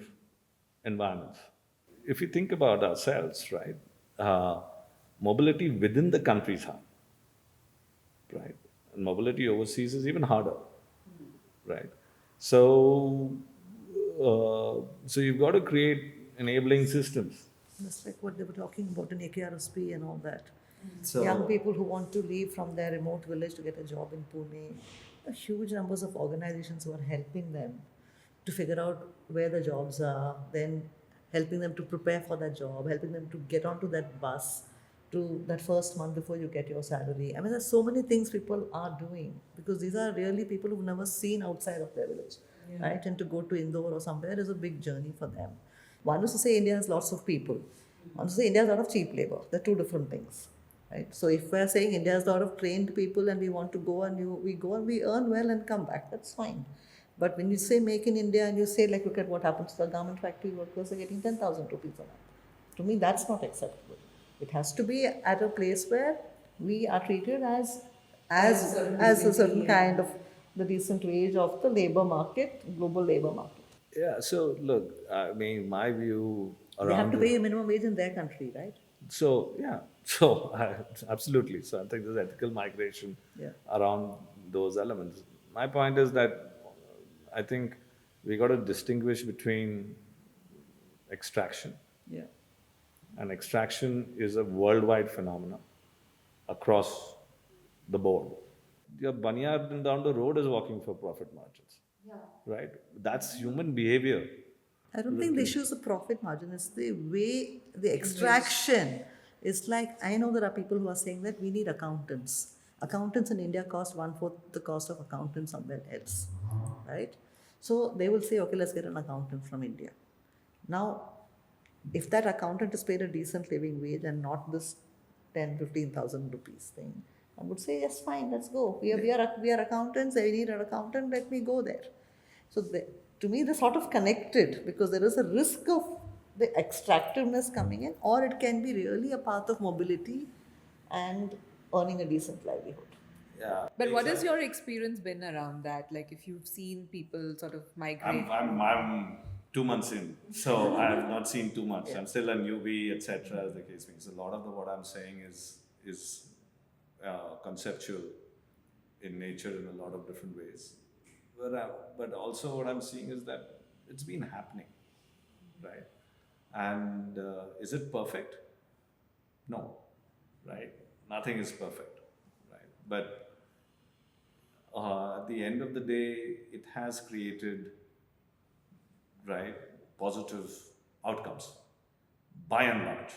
environments. If you think about ourselves, right? Mobility within the country is hard, right? And mobility overseas is even harder, right? So you've got to create enabling systems. Just like what they were talking about in AKRSP and all that. So, young people who want to leave from their remote village to get a job in Pune, huge numbers of organizations who are helping them to figure out where the jobs are, then helping them to prepare for that job, helping them to get onto that bus, to that first month before you get your salary. I mean, there's so many things people are doing, because these are really people who've never seen outside of their village, right? And to go to Indore or somewhere is a big journey for them. One is to say India has lots of people. One is to say India has a lot of cheap labor. They're two different things, right? So if we're saying India has a lot of trained people and we want to go and we go and we earn well and come back, that's fine. But when you say make in India and you say, like, look at what happens to the garment factory workers are getting 10,000 rupees a month. To me, that's not acceptable. It has to be at a place where we are treated as a certain kind of the decent wage of the labor market, global labor market. Yeah, so look, I mean, my view around... They have to pay a minimum wage in their country, right? So, yeah, absolutely. So I think there's ethical migration around those elements. My point is that I think we got to distinguish between extraction. Yeah. And extraction is a worldwide phenomenon across the board. Your bunyard down the road is walking for profit margins, right? That's human behavior. I don't think the issue is the profit margin. It's the way the extraction is like. I know there are people who are saying that we need accountants. Accountants in India cost 1/4 the cost of accountants somewhere else, right? So they will say, okay, let's get an accountant from India. Now, if that accountant is paid a decent living wage and not this 10,000-15,000 rupees thing, I would say, yes, fine, let's go. We are accountants, I need an accountant, let me go there. So to me, they're sort of connected because there is a risk of the extractiveness coming in, or it can be really a path of mobility and earning a decent livelihood. Yeah. But what has your experience been around that? Like, if you've seen people sort of migrate. I'm 2 months in, so I have not seen too much. I'm still a newbie, etc. As the case means, a lot of what I'm saying is conceptual in nature in a lot of different ways. But also what I'm seeing is that it's been happening, right? And is it perfect? No, right? Nothing is perfect, right? But at the end of the day, it has created, right, positive outcomes, by and large.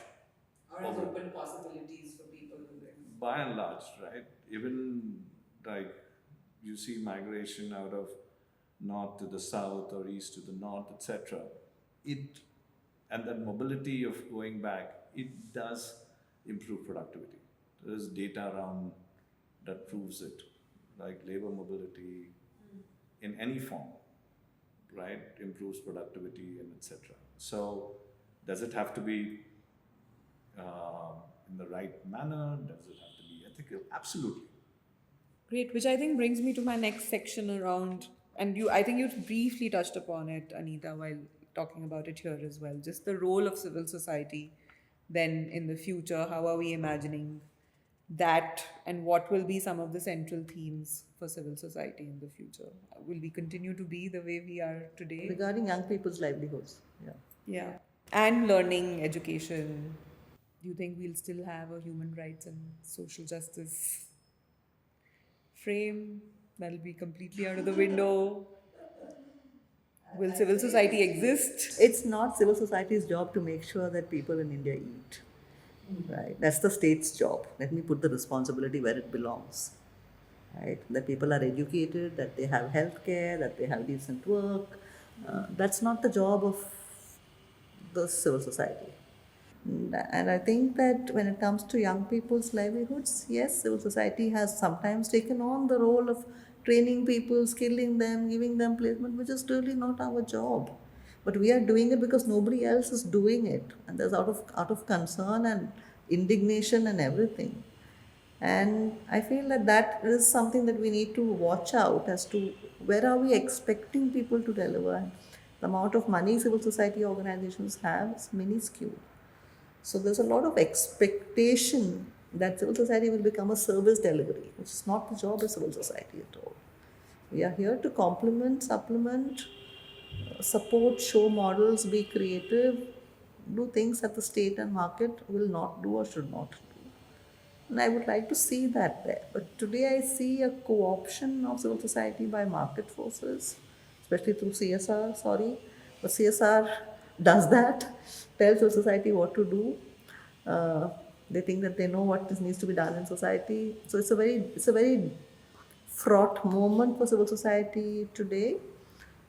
Or has opened possibilities for people to live. By and large, right? Even like you see migration out of north to the south or east to the north, etc. It and that mobility of going back, it does improve productivity. There is data around that proves it, like labor mobility in any form, right, improves productivity and etc. So, does it have to be in the right manner? Does it have to be ethical? Absolutely. Great, which I think brings me to my next section around, and I think you briefly touched upon it, Anita, while talking about it here as well. Just the role of civil society then in the future. How are we imagining that, and what will be some of the central themes for civil society in the future? Will we continue to be the way we are today? Regarding young people's livelihoods, yeah. Yeah. And learning, education. Do you think we'll still have a human rights and social justice frame that'll be completely out of the window? Will civil society exist? It's not civil society's job to make sure that people in India eat. Right? That's the state's job. Let me put the responsibility where it belongs. Right? That people are educated, that they have health care, that they have decent work. That's not the job of the civil society. And I think that when it comes to young people's livelihoods, yes, civil society has sometimes taken on the role of training people, skilling them, giving them placement, which is really not our job. But we are doing it because nobody else is doing it, and there's out of concern and indignation and everything. And I feel that that is something that we need to watch out as to where are we expecting people to deliver. The amount of money civil society organizations have is minuscule. So there's a lot of expectation that civil society will become a service delivery, which is not the job of civil society at all. We are here to complement, supplement, support, show models, be creative, do things that the state and market will not do or should not do. And I would like to see that there. But today I see a co-option of civil society by market forces, especially through CSR, sorry. But CSR does that, tells civil society what to do. They think that they know what needs to be done in society. So it's a very fraught moment for civil society today.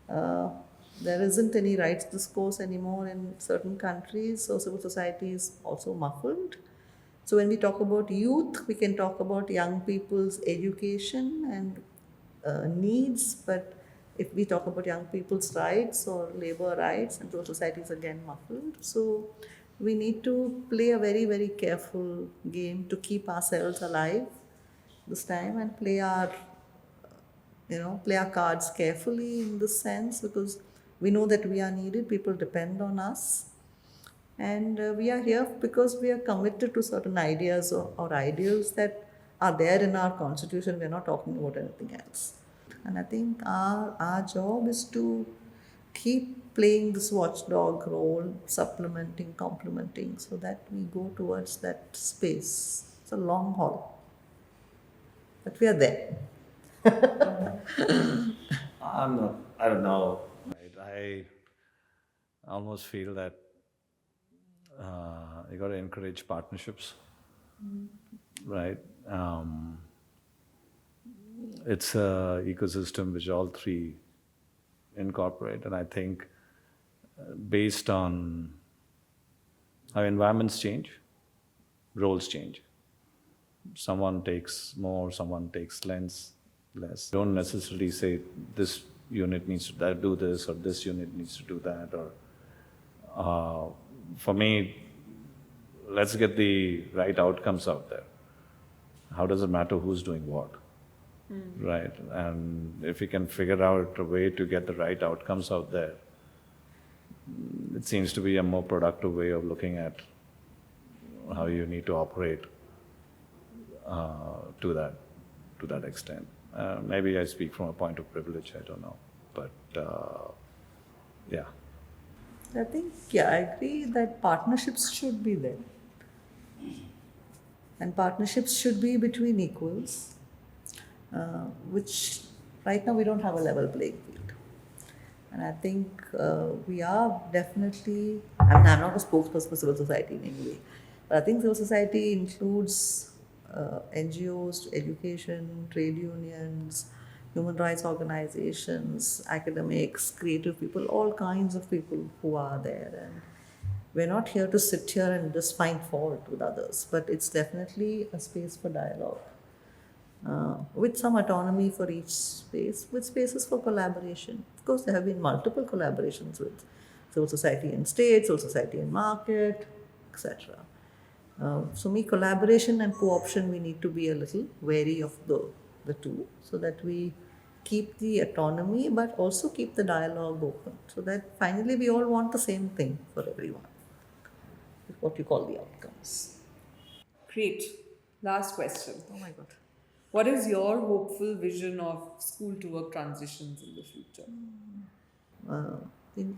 There isn't any rights discourse anymore in certain countries, so civil society is also muffled. So when we talk about youth, we can talk about young people's education and needs, but if we talk about young people's rights or labor rights, and civil society is again muffled. So we need to play a very, very careful game to keep ourselves alive this time and play our cards carefully in this sense, because we know that we are needed, people depend on us, and we are here because we are committed to certain ideas or ideals that are there in our constitution. We are not talking about anything else. And I think our job is to keep playing this watchdog role, supplementing, complementing, so that we go towards that space. It's a long haul, but we are there. I don't know. Right? I almost feel that you got to encourage partnerships, right? It's a ecosystem which all three, incorporate. And I think based on how environments change, roles change. Someone takes more, someone takes less. Don't necessarily say this unit needs to do this or this unit needs to do that. Or for me, let's get the right outcomes out there. How does it matter who's doing what? Right? And if we can figure out a way to get the right outcomes out there, it seems to be a more productive way of looking at how you need to operate to that extent. Maybe I speak from a point of privilege, I don't know. But yeah. I think, yeah, I agree that partnerships should be there. And partnerships should be between equals, which right now we don't have a level playing field. And I think we are definitely, I mean, I'm not a spokesperson for civil society in any way, but I think civil society includes NGOs, education, trade unions, human rights organizations, academics, creative people, all kinds of people who are there. And we're not here to sit here and just find fault with others, but it's definitely a space for dialogue. With some autonomy for each space, with spaces for collaboration. Of course, there have been multiple collaborations with civil society and state, civil society and market, etc. So, me, collaboration and co-option, we need to be a little wary of the two, so that we keep the autonomy but also keep the dialogue open, so that finally we all want the same thing for everyone. What you call the outcomes. Great. Last question. Oh my God. What is your hopeful vision of school to work transitions in the future?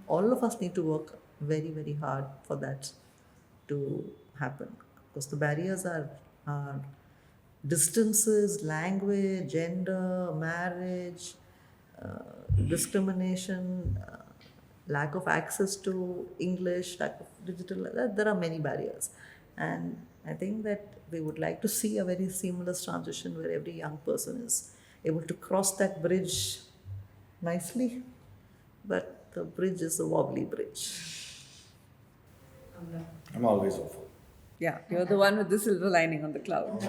All of us need to work very, very hard for that to happen, because the barriers are distances, language, gender, marriage, discrimination, lack of access to English, lack of digital, there are many barriers. And I think that we would like to see a very seamless transition where every young person is able to cross that bridge nicely, but the bridge is a wobbly bridge. I'm always hopeful. Yeah, you're the one with the silver lining on the cloud.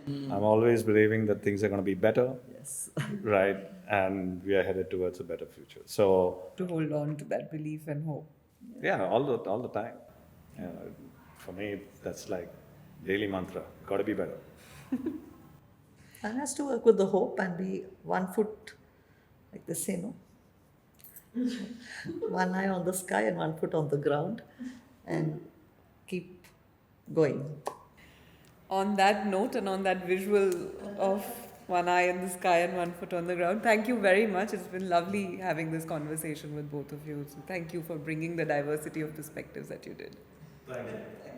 I'm always believing that things are going to be better, Yes. right? And we are headed towards a better future. So, To hold on to that belief and hope. yeah, all the time. For me, that's like daily mantra. Got to be better. One has to work with the hope and be 1 foot, like they say, no? One eye on the sky and 1 foot on the ground, and keep going. On that note and on that visual of one eye in the sky and 1 foot on the ground, thank you very much. It's been lovely having this conversation with both of you. So thank you for bringing the diversity of perspectives that you did. Thank you.